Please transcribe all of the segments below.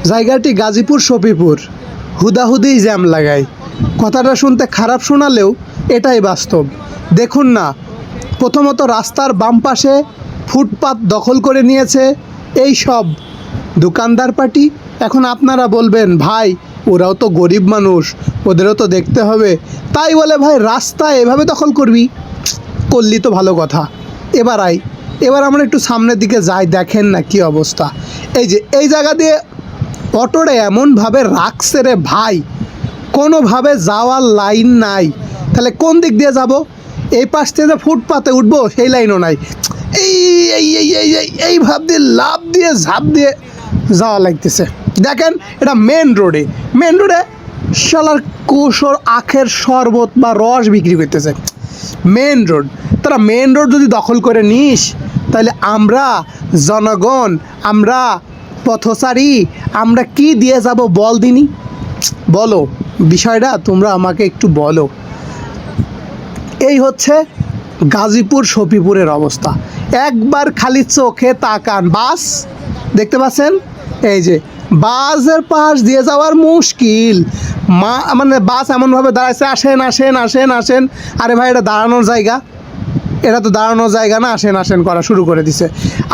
জায়গাটি গাজীপুর সফিপুর। হুদাহুদিই জ্যাম লাগায়। কথাটা শুনতে খারাপ শোনালেও এটাই বাস্তব। দেখুন না, প্রথমত রাস্তার বাম পাশে ফুটপাত দখল করে নিয়েছে এই সব দোকানদার পার্টি। এখন আপনারা বলবেন, ভাই ওরাও তো গরিব মানুষ, ওদেরও তো দেখতে হবে, তাই বলে ভাই রাস্তা এভাবে দখল করবি? করলি তো ভালো কথা। এবার আমরা একটু সামনের দিকে যাই, দেখেন না কি অবস্থা। এই যে এই জায়গা দিয়ে অটোটা এমনভাবে রাখছে রে ভাই, কোনোভাবে যাওয়ার লাইন নাই। তাহলে কোন দিক দিয়ে যাব? এই পাশ থেকে যে ফুটপাতে উঠবো সেই লাইনও নাই। এই এই এই এই এই এই ভাব দিয়ে লাভ দিয়ে ঝাঁপ দিয়ে যাওয়া লাগতেছে। দেখেন এটা মেন রোডে শালার কোষর আখের শরবত বা রস বিক্রি করতেছে। মেন রোড, তারা মেন রোড যদি দখল করে নিস, তাহলে আমরা জনগণ, আমরা পথচারী, আমরা কি দিয়ে যাব বল দিনি? বলো বিষয়টা তোমরা আমাকে একটু বলো। এই হচ্ছে গাজীপুর সফিপুরের অবস্থা। একবার খালি চোখে তাকান, বাস দেখতে পাচ্ছেন? এই যে বাসের পাশ দিয়ে যাওয়ার মুশকিল। মানে বাস এমনভাবে দাঁড়াচ্ছে, আসেন আসেন আসেন আসেন। আরে ভাই এটা দাঁড়ানোর জায়গা, এটা তো দাঁড়ানোর জায়গা না, আসেন আসেন করা শুরু করে দিছে।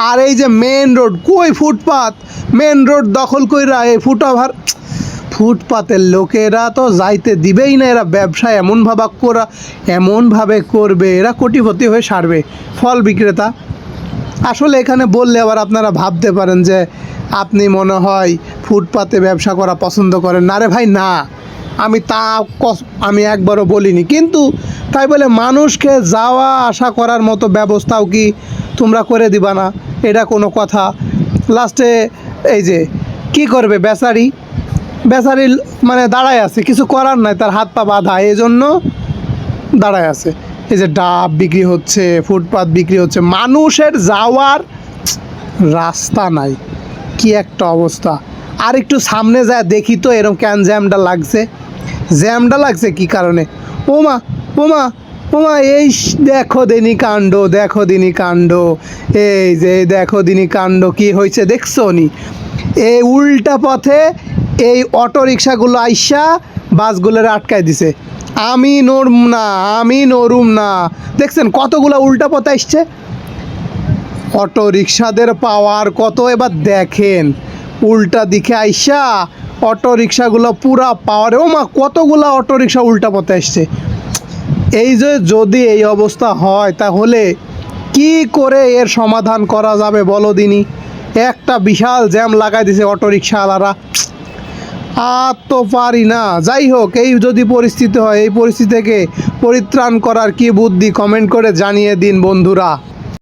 আর এই যে মেন রোড, কই ফুটপাত? মেন রোড দখল কইরা এই ফুটপাতের লোকেরা তো যাইতে দিবেই না। এরা ব্যবসা এমনভাবে করবে, এরা কোটিপতি হয়ে সারবে। ফল বিক্রেতা আসলে এখানে বললে আবার আপনারা ভাবতে পারেন যে আপনি মনে হয় ফুটপাতে ব্যবসা করা পছন্দ করেন না। রে ভাই না, আমি একবারও বলিনি, কিন্তু তাই বলে মানুষকে যাওয়া আসা করার মতো ব্যবস্থাও কি তোমরা করে দিবা না? এটা কোনো কথা? লাস্টে এই যে কি করবে বেচারি মানে দাঁড়ায় আছে, কিছু করার নাই, তার হাত পা বাঁধা, এই জন্য দাঁড়ায় আছে। এই যে ডাব বিক্রি হচ্ছে, ফুটপাত বিক্রি হচ্ছে, মানুষের যাওয়ার রাস্তা নাই। কি একটা অবস্থা! আর একটু সামনে যায় দেখি তো এরকম কেন জ্যামটা লাগছে কি কারণে? ওমা ওমা ওমা, এই দেখো দিনী কাণ্ড, এই যে দেখো দিনী কাণ্ড কি হয়েছে দেখছো নি? এই উল্টা পথে এই অটো রিক্সাগুলো আইসা বাসগুলোর আটকায় দিছে। আমি নড়ুম না। দেখছেন কতগুলো উল্টা পথে আসছে? অটো রিক্সাদের পাওয়ার কত এবার দেখেন। উল্টা দিকে আইসা অটো রিক্সাগুলো পুরা পাওয়ারে, ওমা কতগুলো অটো রিক্সা উল্টা পথে আসছে। এই যে যদি এই অবস্থা হয়, তাহলে কি করে এর সমাধান করা যাবে বলো দিনি? একটা বিশাল জ্যাম লাগাই দিছে অটো রিক্সাওয়ালারা। আর তো পারি না। যাই হোক, এই যদি পরিস্থিতি হয়, এই পরিস্থিতি থেকে পরিত্রাণ করার কি বুদ্ধি কমেন্ট করে জানিয়ে দিন বন্ধুরা।